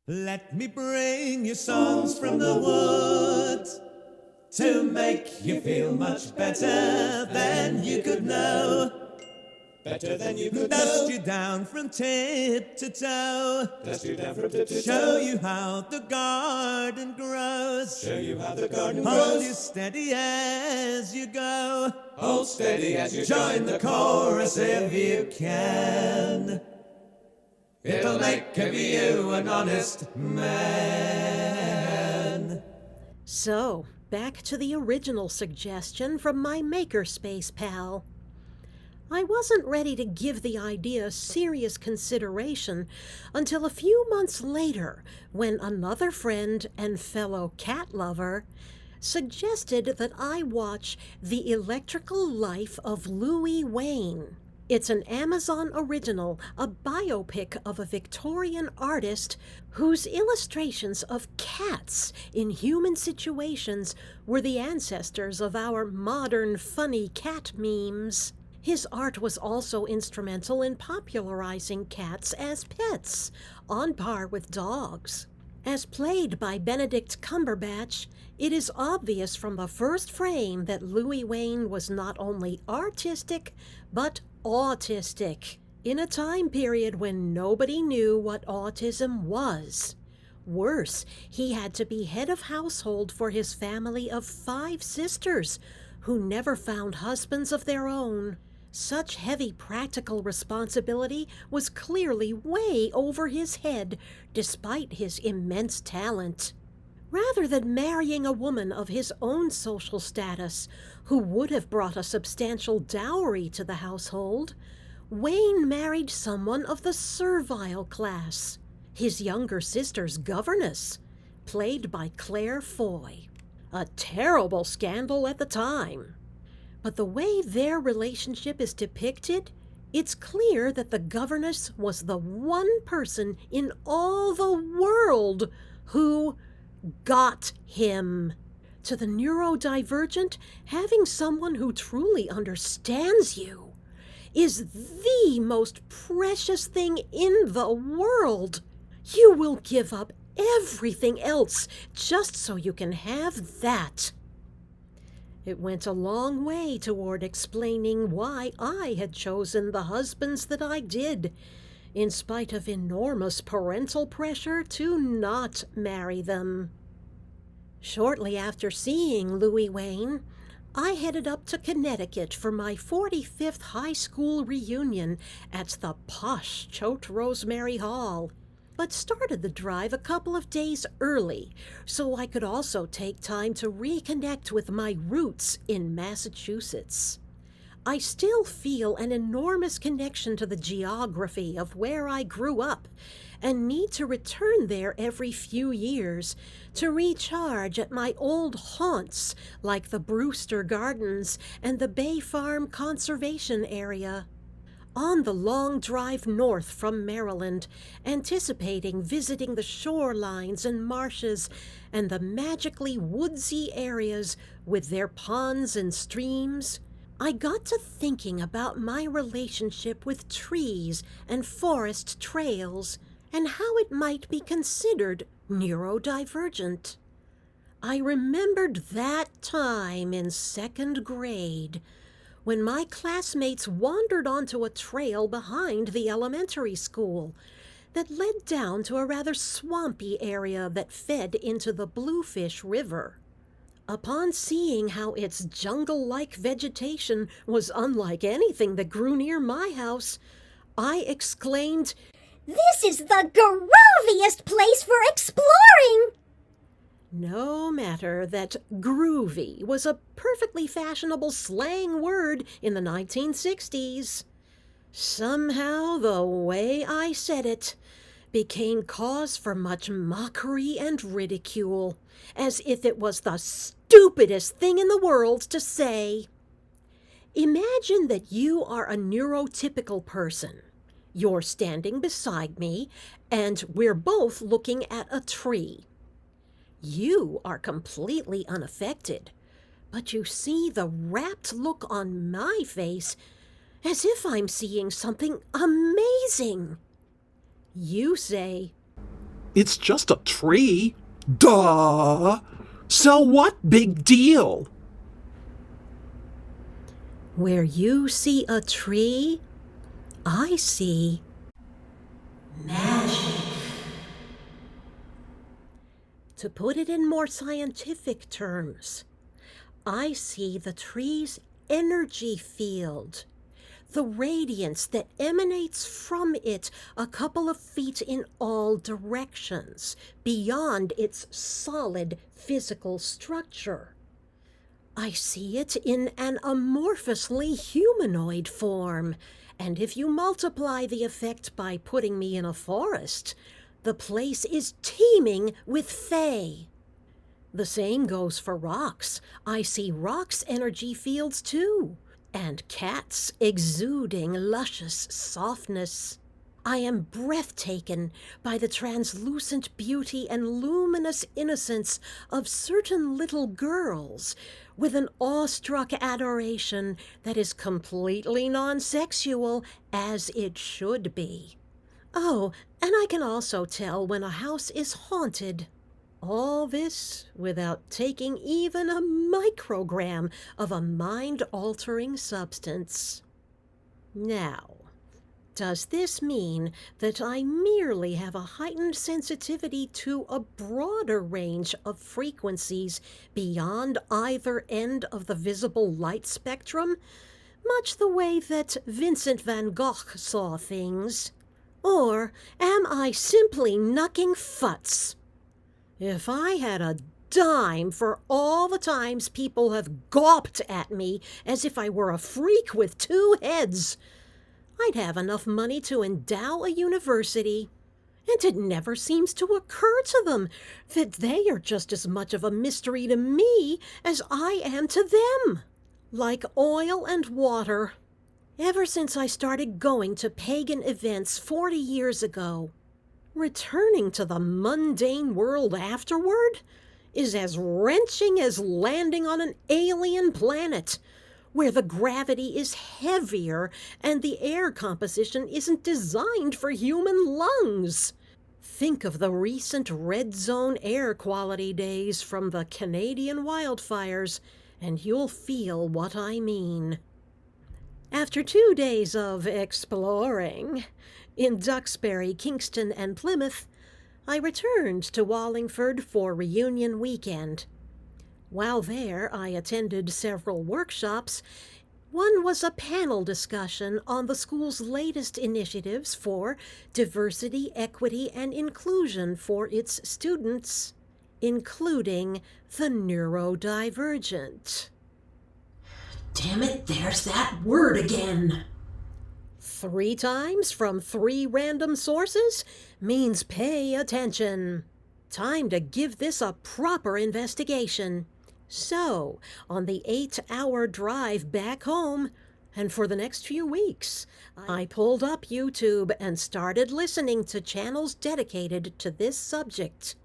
Let me bring you songs from the woods to make you feel much better than you could know. Better than you could Dust know. you down from tip to toe. Dust you down from tip to toe. Show you how the garden grows. Show you how the garden Hold grows. you steady as you go. Hold steady as you Join the chorus if you can. It'll make of you an honest man. So, back to the original suggestion from my makerspace pal. I wasn't ready to give the idea serious consideration until a few months later when another friend and fellow cat lover suggested that I watch The Electrical Life of Louis Wain. It's an Amazon original, a biopic of a Victorian artist whose illustrations of cats in human situations were the ancestors of our modern funny cat memes. His art was also instrumental in popularizing cats as pets, on par with dogs. As played by Benedict Cumberbatch, it is obvious from the first frame that Louis Wain was not only artistic, but autistic, in a time period when nobody knew what autism was. Worse, he had to be head of household for his family of 5 sisters, who never found husbands of their own. Such heavy practical responsibility was clearly way over his head, despite his immense talent. Rather than marrying a woman of his own social status, who would have brought a substantial dowry to the household, Wain married someone of the servile class, his younger sister's governess, played by Claire Foy. A terrible scandal at the time. But the way their relationship is depicted, it's clear that the governess was the one person in all the world who got him. To the neurodivergent, having someone who truly understands you is the most precious thing in the world. You will give up everything else just so you can have that. It went a long way toward explaining why I had chosen the husbands that I did, in spite of enormous parental pressure to not marry them. Shortly after seeing Louis Wain, I headed up to Connecticut for my 45th high school reunion at the posh Choate Rosemary Hall, but started the drive a couple of days early so I could also take time to reconnect with my roots in Massachusetts. I still feel an enormous connection to the geography of where I grew up and need to return there every few years to recharge at my old haunts like the Brewster Gardens and the Bay Farm Conservation Area. On the long drive north from Maryland, anticipating visiting the shorelines and marshes and the magically woodsy areas with their ponds and streams, I got to thinking about my relationship with trees and forest trails and how it might be considered neurodivergent. I remembered that time in 2nd grade when my classmates wandered onto a trail behind the elementary school that led down to a rather swampy area that fed into the Bluefish River. Upon seeing how its jungle-like vegetation was unlike anything that grew near my house, I exclaimed, "This is the grooviest place for exploring!" No matter that groovy was a perfectly fashionable slang word in the 1960s. Somehow the way I said it became cause for much mockery and ridicule, as if it was the stupidest thing in the world to say. Imagine that you are a neurotypical person. You're standing beside me, and we're both looking at a tree. You are completely unaffected, but you see the rapt look on my face as if I'm seeing something amazing. You say, It's just a tree. Duh! So what big deal? Where you see a tree, I see magic. To put it in more scientific terms, I see the tree's energy field, the radiance that emanates from it a couple of feet in all directions, beyond its solid physical structure. I see it in an amorphously humanoid form, and if you multiply the effect by putting me in a forest, the place is teeming with fae. The same goes for rocks. I see rocks' energy fields too, and cats exuding luscious softness. I am breathtaken by the translucent beauty and luminous innocence of certain little girls, with an awestruck adoration that is completely non-sexual, as it should be. Oh, and I can also tell when a house is haunted. All this without taking even a microgram of a mind-altering substance. Now, does this mean that I merely have a heightened sensitivity to a broader range of frequencies beyond either end of the visible light spectrum, much the way that Vincent van Gogh saw things? Or am I simply knucking futs? If I had a dime for all the times people have gawped at me as if I were a freak with two heads, I'd have enough money to endow a university. And it never seems to occur to them that they are just as much of a mystery to me as I am to them. Like oil and water. Ever since I started going to pagan events 40 years ago, returning to the mundane world afterward is as wrenching as landing on an alien planet, where the gravity is heavier and the air composition isn't designed for human lungs. Think of the recent red zone air quality days from the Canadian wildfires, and you'll feel what I mean. After 2 days of exploring in Duxbury, Kingston, and Plymouth, I returned to Wallingford for reunion weekend. While there, I attended several workshops. One was a panel discussion on the school's latest initiatives for diversity, equity, and inclusion for its students, including the neurodivergent. Damn it, there's that word again. 3 times from 3 random sources means pay attention. Time to give this a proper investigation. So, on the 8-hour drive back home, and for the next few weeks, I pulled up YouTube and started listening to channels dedicated to this subject.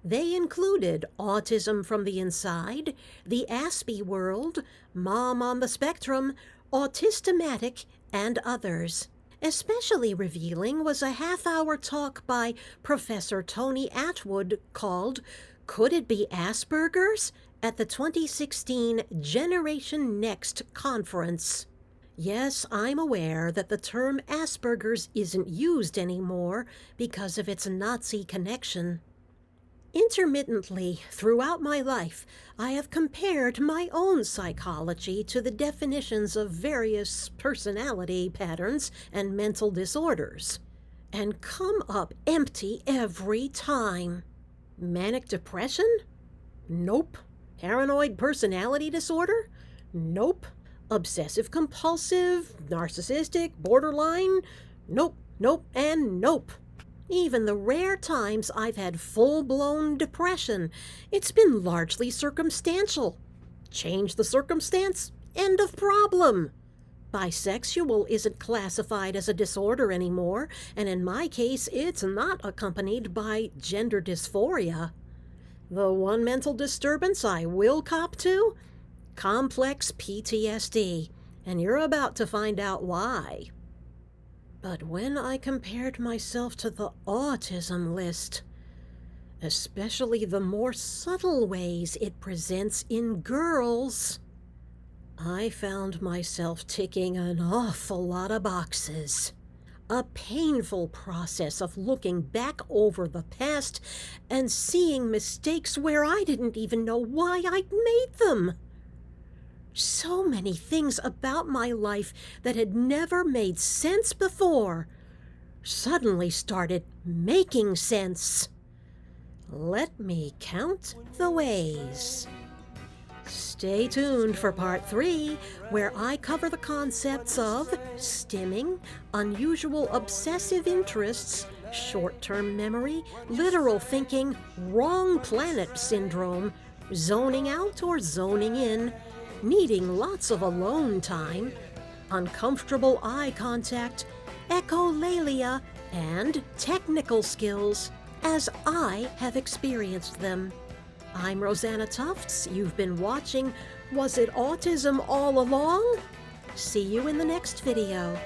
They included Autism from the Inside, The Aspie World, Mom on the Spectrum, Autismatic, and others. Especially revealing was a half-hour talk by Professor Tony Atwood called Could It Be Asperger's? At the 2016 Generation Next conference. Yes, I'm aware that the term Asperger's isn't used anymore because of its Nazi connection. Intermittently, throughout my life, I have compared my own psychology to the definitions of various personality patterns and mental disorders, and come up empty every time. Manic depression? Nope. Paranoid personality disorder? Nope. Obsessive-compulsive, narcissistic, borderline? Nope, nope, and nope. Even the rare times I've had full-blown depression, it's been largely circumstantial. Change the circumstance, end of problem. Bisexual isn't classified as a disorder anymore, and in my case, it's not accompanied by gender dysphoria. The one mental disturbance I will cop to? Complex PTSD, and you're about to find out why. But when I compared myself to the autism list, especially the more subtle ways it presents in girls. I found myself ticking an awful lot of boxes. A painful process of looking back over the past and seeing mistakes where I didn't even know why I'd made them. So many things about my life that had never made sense before suddenly started making sense. Let me count the ways. Stay tuned for part 3, where I cover the concepts of stimming, unusual obsessive interests, short-term memory, literal thinking, wrong planet syndrome, zoning out or zoning in, needing lots of alone time, uncomfortable eye contact, echolalia, and technical skills, as I have experienced them. I'm Rosanna Tufts. You've been watching Was It Autism All Along? See you in the next video.